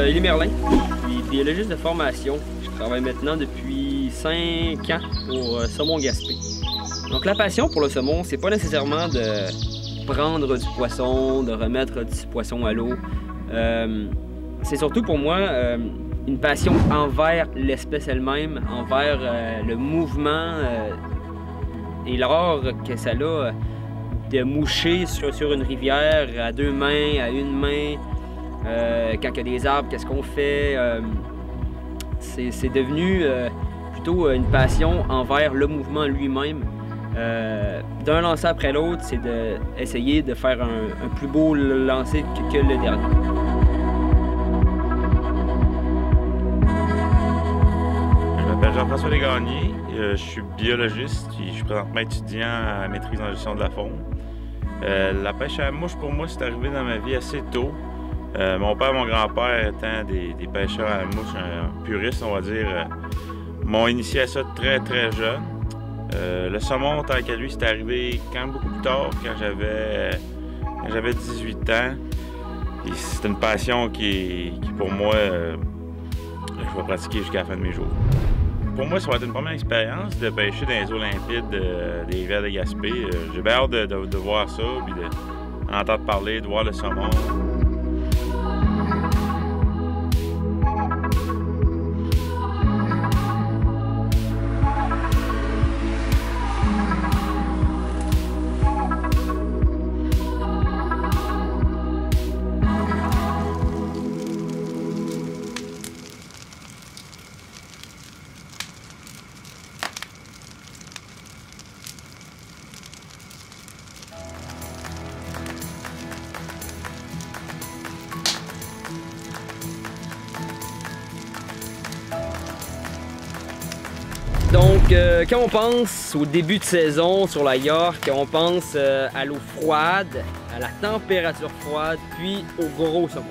Élie Merlin, je suis biologiste de formation. Je travaille maintenant depuis 5 ans pour Saumon Gaspé. Donc la passion pour le saumon, c'est pas nécessairement de prendre du poisson, de remettre du poisson à l'eau. C'est surtout pour moi une passion envers l'espèce elle-même, envers le mouvement et l'art que ça a de moucher sur une rivière à 2 mains, à 1 main. Quand il y a des arbres, qu'est-ce qu'on fait? C'est devenu plutôt une passion envers le mouvement lui-même. D'un lancer après l'autre, c'est d'essayer de faire un plus beau lancer que le dernier. Je m'appelle Jean-François Desgagnés, je suis biologiste et je suis présentement étudiant à maîtrise en gestion de la faune. La pêche à la mouche, pour moi, c'est arrivé dans ma vie assez tôt. Mon père et mon grand-père étant des pêcheurs à la mouche, puristes, on va dire, m'ont initié à ça très jeune. Le saumon, tant qu'à lui, c'est arrivé quand même beaucoup plus tard, quand j'avais 18 ans. C'est une passion qui pour moi, je vais pratiquer jusqu'à la fin de mes jours. Pour moi, ça va être une première expérience de pêcher dans les eaux limpides des rivières de Gaspé. J'ai bien hâte de voir ça, puis d'entendre parler, de voir le saumon. Donc, quand on pense au début de saison sur la York, on pense à l'eau froide, à la température froide, puis au gros saumon.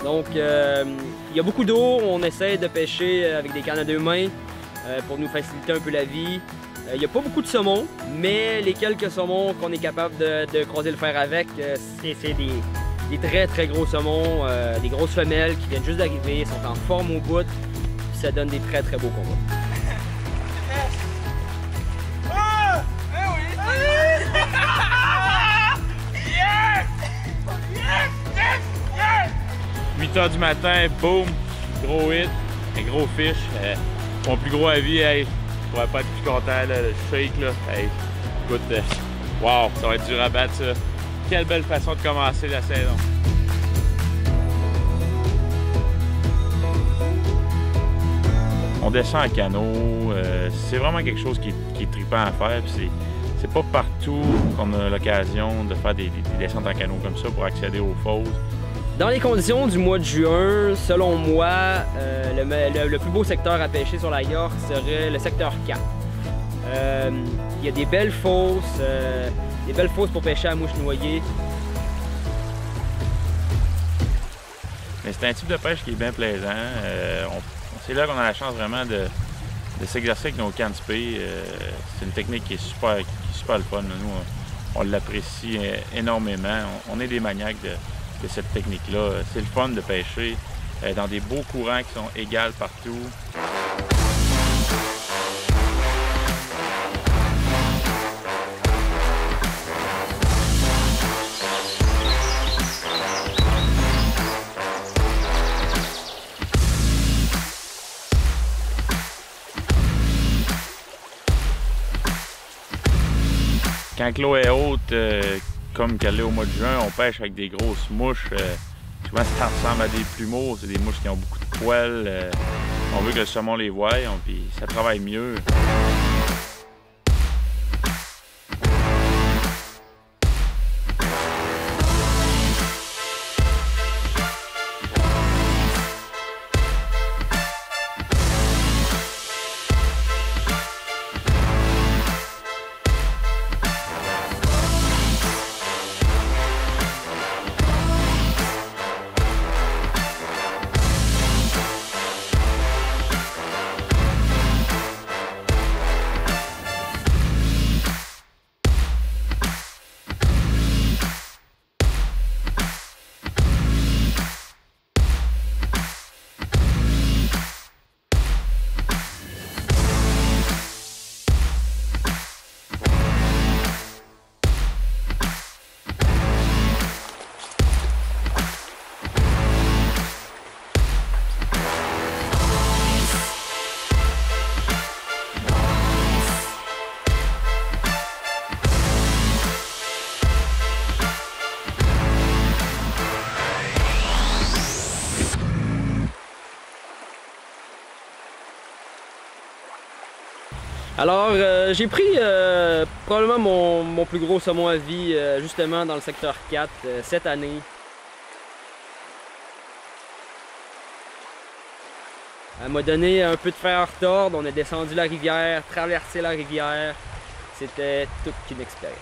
Donc, il y a beaucoup d'eau, on essaie de pêcher avec des cannes à 2 mains pour nous faciliter un peu la vie. Il n'y a pas beaucoup de saumon, mais les quelques saumons qu'on est capable de croiser le fer avec, c'est des très gros saumons, des grosses femelles qui viennent juste d'arriver, sont en forme au bout, puis ça donne des très beaux combats. 8 h du matin, boum, gros hit, un gros fish. Mon plus gros avis, hey, je pourrais pas être plus content, là, le shake, là. Hey, écoute, wow, ça va être dur à battre, ça. Quelle belle façon de commencer la saison. On descend en canot, c'est vraiment quelque chose qui est trippant à faire. C'est pas partout qu'on a l'occasion de faire des descentes en canot comme ça pour accéder aux fosses. Dans les conditions du mois de juin, selon moi, le plus beau secteur à pêcher sur la York serait le secteur 4. Il y a des belles fosses pour pêcher à mouche noyée. Mais c'est un type de pêche qui est bien plaisant. C'est là qu'on a la chance vraiment de s'exercer avec nos cannes spé. C'est une technique qui est super le fun. Nous, on l'apprécie énormément. On est des maniaques de cette technique-là. C'est le fun de pêcher dans des beaux courants qui sont égaux partout. Quand l'eau est haute, comme qu'elle est au mois de juin, on pêche avec des grosses mouches. Souvent, ça ressemble à des plumeaux. C'est des mouches qui ont beaucoup de poils. On veut que le saumon les voie, puis ça travaille mieux. Alors, j'ai pris probablement mon plus gros saumon à vie, justement dans le secteur 4, cette année. Elle m'a donné un peu de fer à retordre, on a descendu la rivière, traversé la rivière. C'était toute une expérience.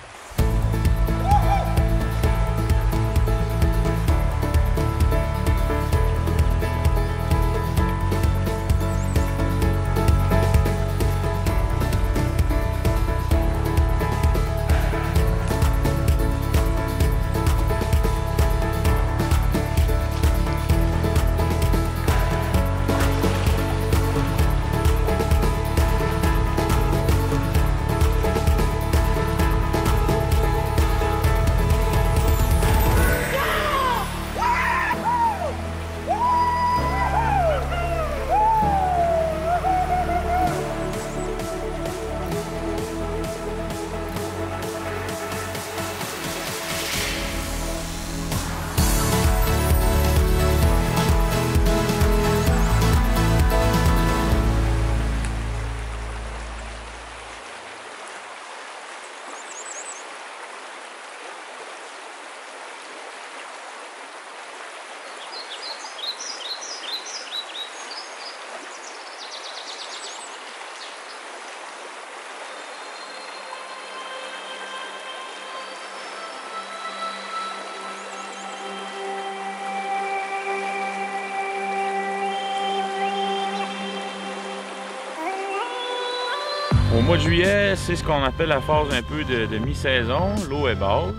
Au mois de juillet, c'est ce qu'on appelle la phase un peu de mi-saison. L'eau est basse,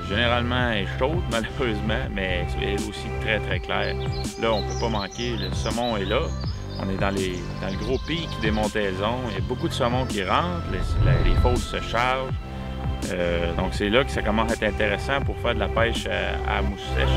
généralement elle est chaude malheureusement, mais elle est aussi très claire. Là, on ne peut pas manquer, le saumon est là. On est dans le gros pic des montaisons. Il y a beaucoup de saumon qui rentrent, les fosses se chargent. Donc c'est là que ça commence à être intéressant pour faire de la pêche à mouche sèche.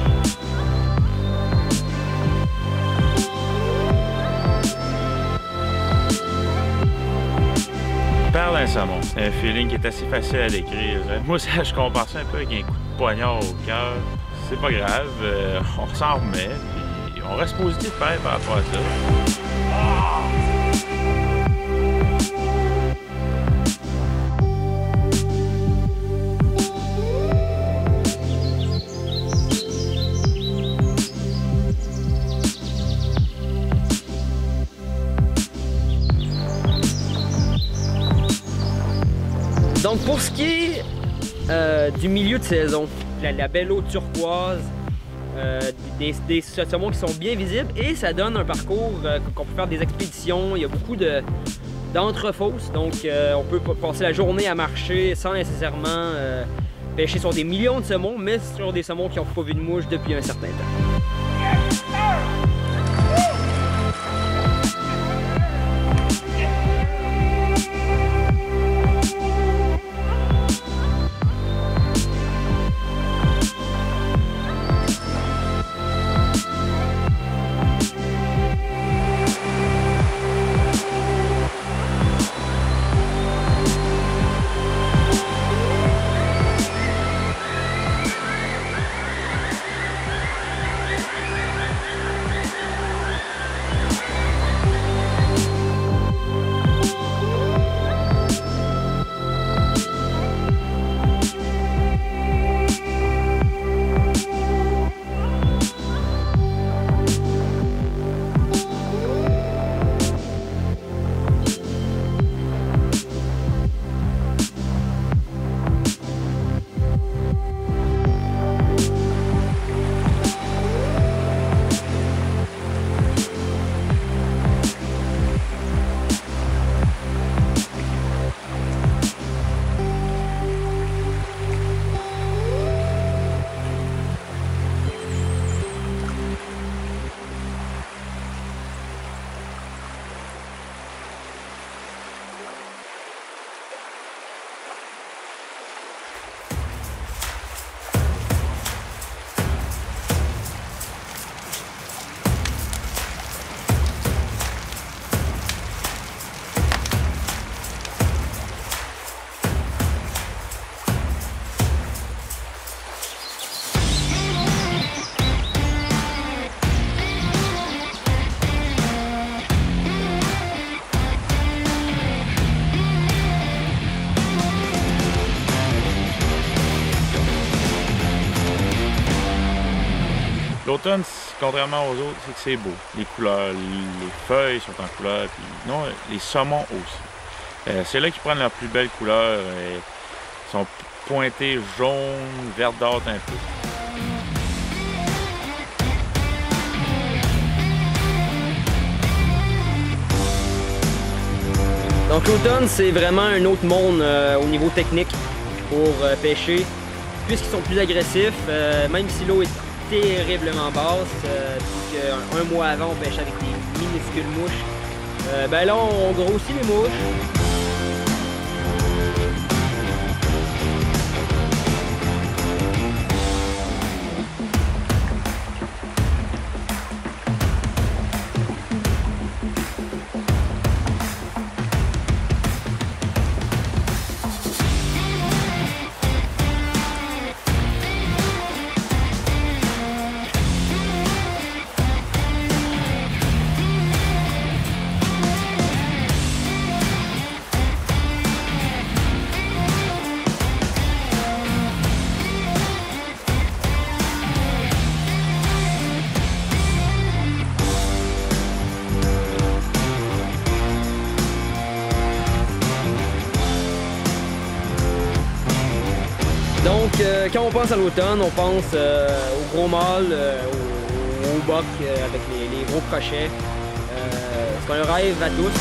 Parle d'un saumon. C'est un feeling qui est assez facile à décrire. Moi, je compare ça un peu avec un coup de poignard au cœur. C'est pas grave, on s'en remet, puis on reste positif pareil par rapport à ça. Donc pour ce qui est du milieu de saison, la belle eau turquoise, des saumons qui sont bien visibles et ça donne un parcours qu'on peut faire des expéditions. Il y a beaucoup d'entrefosses, donc on peut passer la journée à marcher sans nécessairement pêcher sur des millions de saumons, mais sur des saumons qui n'ont pas vu de mouche depuis un certain temps. L'automne, contrairement aux autres, c'est que c'est beau. Les couleurs, les feuilles sont en couleur, puis non, les saumons aussi. C'est là qu'ils prennent leurs plus belles couleurs. Ils sont pointés jaune, verdâtre un peu. Donc l'automne, c'est vraiment un autre monde au niveau technique pour pêcher, puisqu'ils sont plus agressifs, même si l'eau est terriblement basse, puis qu'un mois avant, on pêchait avec des minuscules mouches. Ben là, on grossit les mouches. Donc, quand on pense à l'automne, on pense au gros mâle, au boc avec les gros crochets. C'est un rêve à tous.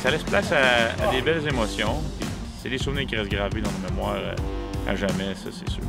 Ça laisse place à des belles émotions. C'est des souvenirs qui restent gravés dans nos mémoires à jamais, ça c'est sûr.